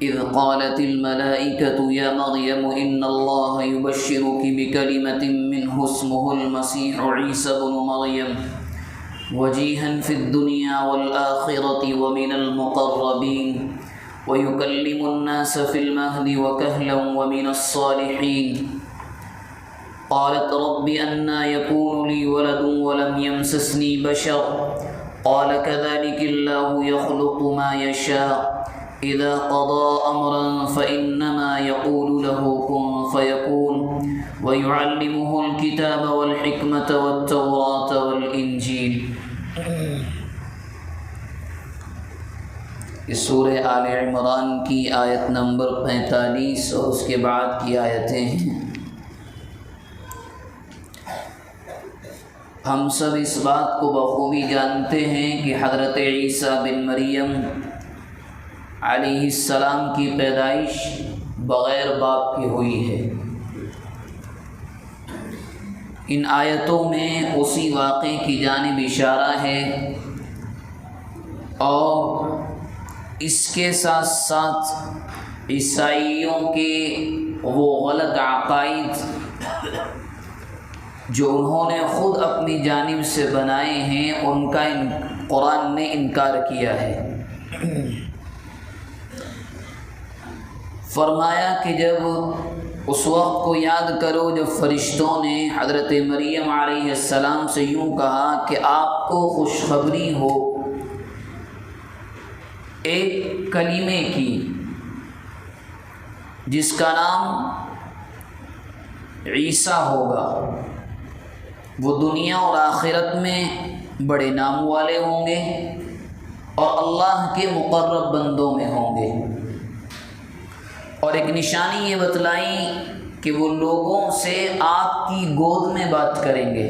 إذ قالت الملائكة يا مريم إن الله يبشرك بكلمة منه اسمه المسيح عيسى بن مريم وجيها في الدنيا والآخرة ومن المقربين ويكلم الناس في المهد وكهلا ومن الصالحين قالت رب أنى يكون لي ولد ولم يمسسني بشر قال كذلك الله يخلق ما يشاء إذا قضى أمرا فإنما يقول له كن فيكون ويعلمه الكتاب والحكمة والتوراة والإنجيل۔ اس سورہ آل عمران کی آیت نمبر 45 اور اس کے بعد کی آیتیں ہیں۔ ہم سب اس بات کو بخوبی جانتے ہیں کہ حضرت عیسیٰ بن مریم علیہ السلام کی پیدائش بغیر باپ کی ہوئی ہے۔ ان آیتوں میں اسی واقعے کی جانب اشارہ ہے اور اس کے ساتھ ساتھ عیسائیوں کے وہ غلط عقائد جو انہوں نے خود اپنی جانب سے بنائے ہیں ان کا قرآن نے انکار کیا ہے۔ فرمایا کہ جب اس وقت کو یاد کرو جب فرشتوں نے حضرت مریم علیہ السلام سے یوں کہا کہ آپ کو خوشخبری ہو ایک کلمے کی جس کا نام عیسیٰ ہوگا، وہ دنیا اور آخرت میں بڑے نام والے ہوں گے اور اللہ کے مقرب بندوں میں ہوں گے، اور ایک نشانی یہ بتلائی کہ وہ لوگوں سے آپ کی گود میں بات کریں گے،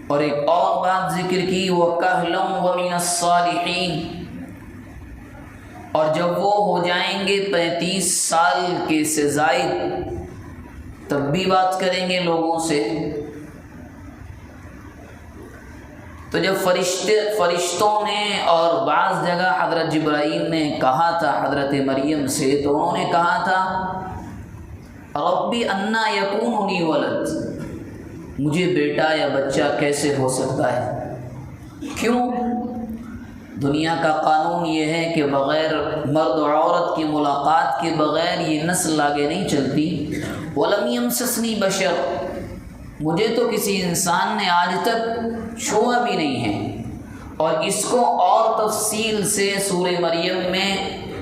اور ایک اور بات ذکر کی وَكَهْلًا وَمِنَ الصَّالِحِينَ، اور جب وہ ہو جائیں گے 35 سال کے سے زائد تب بھی بات کریں گے لوگوں سے۔ تو جب فرشتوں نے اور بعض جگہ حضرت جبرائیل نے کہا تھا حضرت مریم سے، تو انہوں نے کہا تھا ربی انا یکون لی ولد، مجھے بیٹا یا بچہ کیسے ہو سکتا ہے؟ کیوں؟ دنیا کا قانون یہ ہے کہ بغیر مرد اور عورت کی ملاقات کے بغیر یہ نسل آگے نہیں چلتی۔ ولم یمسسنی بشر، مجھے تو کسی انسان نے آج تک چھوا بھی نہیں ہے، اور اس کو اور تفصیل سے سورہ مریم میں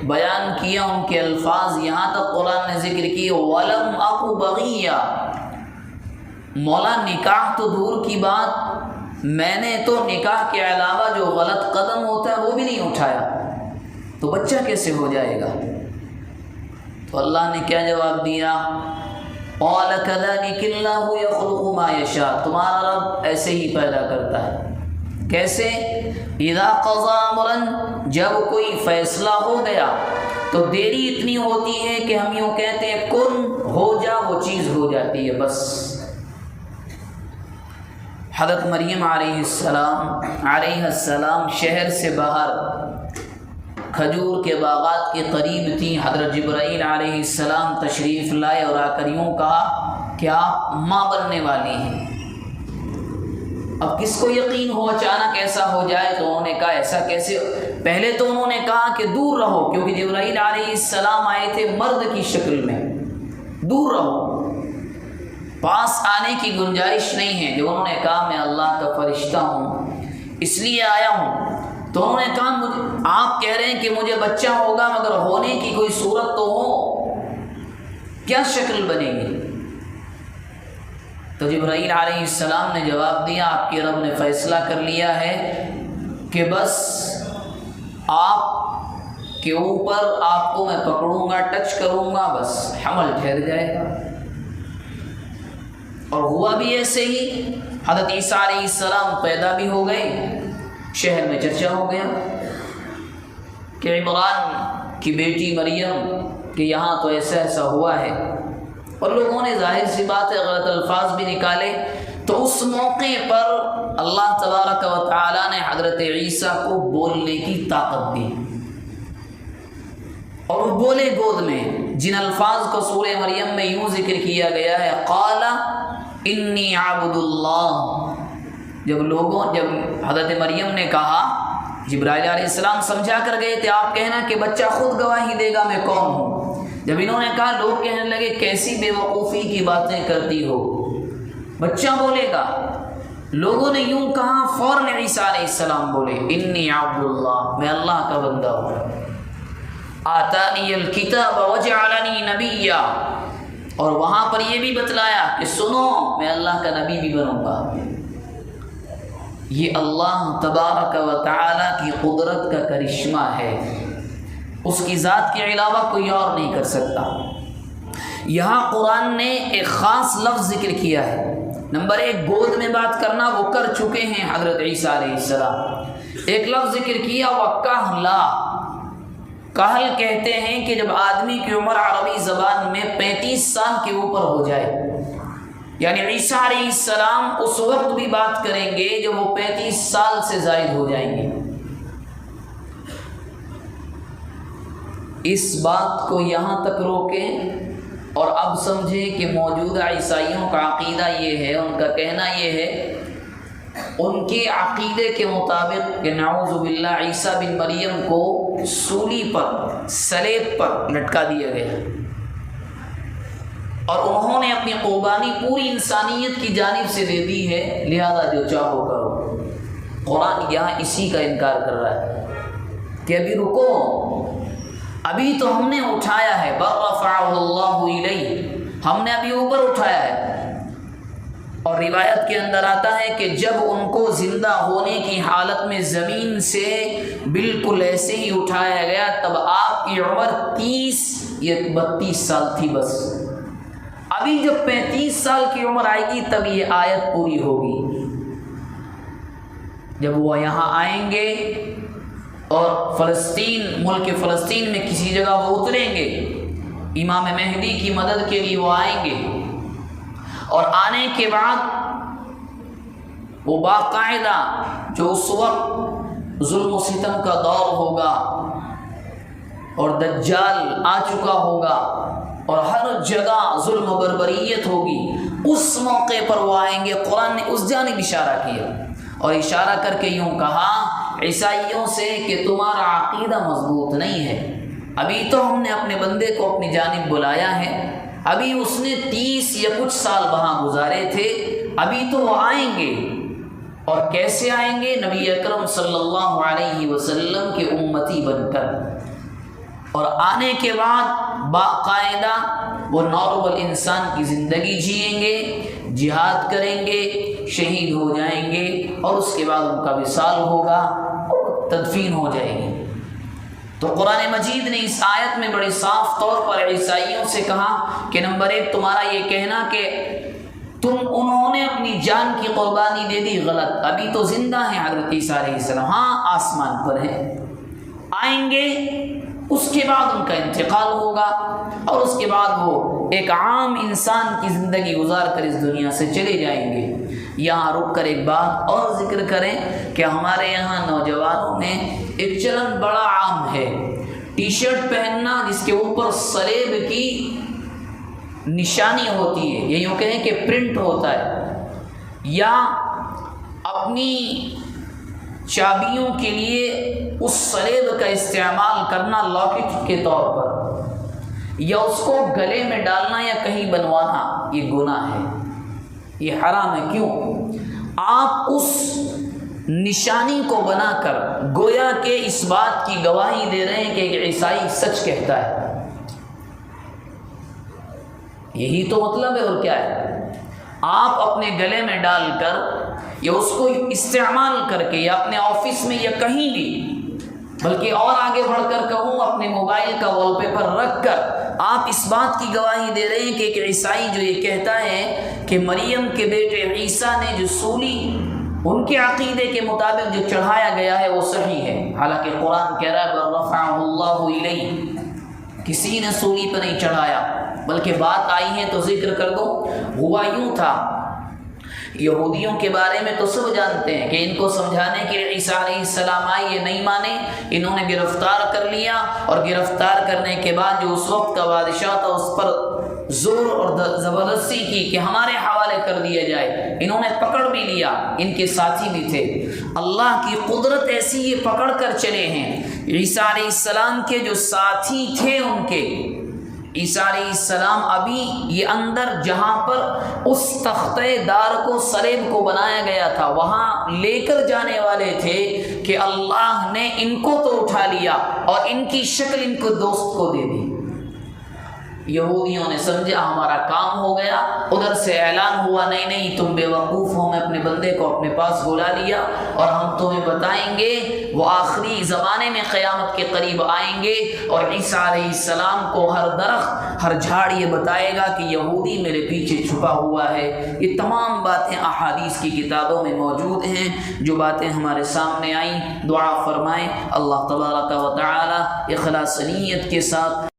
بیان کیا، ان کے الفاظ یہاں تک قرآن نے ذکر کی ولم اک بغیہ، مولا نکاح تو دور کی بات، میں نے تو نکاح کے علاوہ جو غلط قدم ہوتا ہے وہ بھی نہیں اٹھایا، تو بچہ کیسے ہو جائے گا؟ تو اللہ نے کیا جواب دیا؟ قال كذلك الله يخلق ما يشاء، تمہارا رب ایسے ہی پیدا کرتا ہے۔ کیسے؟ اذا قضى امرا، جب کوئی فیصلہ ہو گیا تو دیری اتنی ہوتی ہے کہ ہم یوں کہتے ہیں کن ہو جا، وہ چیز ہو جاتی ہے بس۔ حضرت مریم علیہ السلام شہر سے باہر کھجور کے باغات کے قریب تھیں۔ حضرت جبرائیل علیہ السلام تشریف لائے اور آ کر یوں کہا کہ آپ ماں بننے والی ہیں۔ اب کس کو یقین ہو اچانک ایسا ہو جائے؟ تو انہوں نے کہا ایسا کیسے؟ پہلے تو انہوں نے کہا کہ دور رہو، کیونکہ جبرائیل علیہ السلام آئے تھے مرد کی شکل میں، دور رہو، پاس آنے کی گنجائش نہیں ہے۔ جب انہوں نے کہا میں اللہ کا فرشتہ ہوں اس لیے آیا ہوں، تو انہوں نے کہا آپ کہہ رہے ہیں کہ مجھے بچہ ہوگا، مگر ہونے کی کوئی صورت تو ہو، کیا شکل بنے گی؟ تو جبرائیل علیہ السلام نے جواب دیا آپ کے رب نے فیصلہ کر لیا ہے کہ بس آپ کے اوپر آپ کو میں پکڑوں گا، ٹچ کروں گا، بس حمل ٹھہر جائے گا۔ اور ہوا بھی ایسے ہی، حضرت عیسیٰ علیہ السلام پیدا بھی ہو گئے، شہر میں چرچا ہو گیا کہ عمران کی بیٹی مریم کہ یہاں تو ایسا ہوا ہے، اور لوگوں نے ظاہر سی بات ہے غلط الفاظ بھی نکالے۔ تو اس موقع پر اللہ تبارک و تعالیٰ نے حضرت عیسیٰ کو بولنے کی طاقت دی، بولے گود میں، جن الفاظ کو سورہ مریم میں یوں ذکر کیا گیا ہے، قال انی عبد اللہ۔ جب حضرت مریم نے کہا، جبرائیل علیہ السلام سمجھا کر گئے تھے آپ کہنا کہ بچہ خود گواہی دے گا میں کون ہوں۔ جب انہوں نے کہا، لوگ کہنے لگے کیسی بے وقوفی کی باتیں کرتی ہو، بچہ بولے گا۔ لوگوں نے یوں کہا، فوراً عیسیٰ علیہ السلام بولے، انی عبد اللہ، میں اللہ کا بندہ ہوں، آتانی الکتاب وجعلنی نبیا، اور وہاں پر یہ بھی بتلایا کہ سنو میں اللہ کا نبی بھی بنوں گا۔ یہ اللہ تبارک و تعالی کی قدرت کا کرشمہ ہے، اس کی ذات کے علاوہ کوئی اور نہیں کر سکتا۔ یہاں قرآن نے ایک خاص لفظ ذکر کیا ہے۔ نمبر 1، گود میں بات کرنا وہ کر چکے ہیں حضرت عیسیٰ علیہ السلام۔ ایک لفظ ذکر کیا، وَقَہْلَا، کہل کہتے ہیں کہ جب آدمی کی عمر عربی زبان میں 35 سال کے اوپر ہو جائے، یعنی عیسیٰ علیہ السلام اس وقت بھی بات کریں گے جب وہ 35 سال سے زائد ہو جائیں گے۔ اس بات کو یہاں تک روکیں اور اب سمجھیں کہ موجودہ عیسائیوں کا عقیدہ یہ ہے، ان کا کہنا یہ ہے، ان کے عقیدے کے مطابق کہ نعوذ باللہ عیسیٰ بن مریم کو سولی پر، سلیب پر لٹکا دیا گیا، اور انہوں نے اپنی قربانی پوری انسانیت کی جانب سے دے دی ہے، لہذا جو چاہو کرو۔ قرآن یہاں اسی کا انکار کر رہا ہے کہ ابھی رکو، ابھی تو ہم نے اٹھایا ہے، بل رفعہ اللہ الیہ، ہم نے ابھی اوپر اٹھایا ہے۔ اور روایت کے اندر آتا ہے کہ جب ان کو زندہ ہونے کی حالت میں زمین سے بالکل ایسے ہی اٹھایا گیا، تب آپ کی عمر 30 یا 32 سال تھی بس۔ ابھی جب 35 سال کی عمر آئے گی تب یہ آیت پوری ہوگی، جب وہ یہاں آئیں گے اور فلسطین، ملک فلسطین میں کسی جگہ وہ اتریں گے، امام مہدی کی مدد کے لیے وہ آئیں گے، اور آنے کے بعد وہ باقاعدہ جو اس وقت ظلم و ستم کا دور ہوگا اور دجال آ چکا ہوگا اور ہر جگہ ظلم و بربریت ہوگی، اس موقع پر وہ آئیں گے۔ قرآن نے اس جانب اشارہ کیا اور اشارہ کر کے یوں کہا عیسائیوں سے کہ تمہارا عقیدہ مضبوط نہیں ہے، ابھی تو ہم نے اپنے بندے کو اپنی جانب بلایا ہے، ابھی اس نے 30 یا کچھ سال وہاں گزارے تھے، ابھی تو وہ آئیں گے۔ اور کیسے آئیں گے؟ نبی اکرم صلی اللہ علیہ وسلم کے امتی بن کر، اور آنے کے بعد باقاعدہ وہ نارمل انسان کی زندگی جئیں گے، جہاد کریں گے، شہید ہو جائیں گے، اور اس کے بعد ان کا وصال ہوگا اور تدفین ہو جائے گی۔ تو قرآن مجید نے اس آیت میں بڑے صاف طور پر عیسائیوں سے کہا کہ نمبر 1، تمہارا یہ کہنا کہ انہوں نے اپنی جان کی قربانی دے دی، غلط، ابھی تو زندہ ہیں حضرت عیسیٰ علیہ السلام، ہاں آسمان پر ہیں، آئیں گے، اس کے بعد ان کا انتقال ہوگا، اور اس کے بعد وہ ایک عام انسان کی زندگی گزار کر اس دنیا سے چلے جائیں گے۔ یہاں رک کر ایک بات اور ذکر کریں کہ ہمارے یہاں نوجوانوں میں ایک چلن بڑا عام ہے، ٹی شرٹ پہننا جس کے اوپر صلیب کی نشانی ہوتی ہے، یا یوں کہیں کہ پرنٹ ہوتا ہے، یا اپنی چابیوں کے لیے اس صلیب کا استعمال کرنا لاکٹ کے طور پر، یا اس کو گلے میں ڈالنا یا کہیں بنوانا، یہ گناہ ہے، یہ حرام ہے۔ کیوں؟ آپ اس نشانی کو بنا کر گویا کہ اس بات کی گواہی دے رہے ہیں کہ ایک عیسائی سچ کہتا ہے، یہی تو مطلب ہے، اور کیا ہے؟ آپ اپنے گلے میں ڈال کر یا اس کو استعمال کر کے، یا اپنے آفس میں یا کہیں بھی، بلکہ اور آگے بڑھ کر کہوں اپنے موبائل کا وال پیپر رکھ کر آپ اس بات کی گواہی دے رہے ہیں کہ ایک عیسائی جو یہ کہتا ہے کہ مریم کے بیٹے عیسیٰ نے جو سولی ان کے عقیدے کے مطابق جو چڑھایا گیا ہے وہ صحیح ہے، حالانکہ قرآن کہہ رہا ہے بل رفعہ اللہ الیہ، کسی نے سولی پہ نہیں چڑھایا، بلکہ بات آئی ہے تو ذکر کر دو۔ ہوا یوں تھا یہودیوں کے بارے میں تو سب جانتے ہیں کہ ان کو سمجھانے کے لیے عیسیٰ علیہ السلام آئے، یہ نہیں مانے، انہوں نے گرفتار کر لیا، اور گرفتار کرنے کے بعد جو اس وقت کا بادشاہ تھا اس پر زور اور زبردستی کی کہ ہمارے حوالے کر دیا جائے، انہوں نے پکڑ بھی لیا، ان کے ساتھی بھی تھے۔ اللہ کی قدرت ایسی یہ پکڑ کر چلے ہیں۔ عیسیٰ علیہ السلام کے جو ساتھی تھے ان کے، عیسیٰ علیہ السلام ابھی یہ اندر جہاں پر اس تختہ دار کو صلیب کو بنایا گیا تھا وہاں لے کر جانے والے تھے کہ اللہ نے ان کو تو اٹھا لیا اور ان کی شکل ان کو دوست کو دے دی۔ یہودیوں نے سمجھا ہمارا کام ہو گیا، ادھر سے اعلان ہوا نہیں نہیں تم بے وقوف ہو، میں اپنے بندے کو اپنے پاس بلا لیا اور ہم تمہیں بتائیں گے، وہ آخری زمانے میں قیامت کے قریب آئیں گے اور عیسیٰ علیہ السلام کو ہر درخت ہر جھاڑ یہ بتائے گا کہ یہودی میرے پیچھے چھپا ہوا ہے۔ یہ تمام باتیں احادیث کی کتابوں میں موجود ہیں۔ جو باتیں ہمارے سامنے آئیں دعا فرمائیں اللہ تبارک و تعالی اخلاص نیت کے ساتھ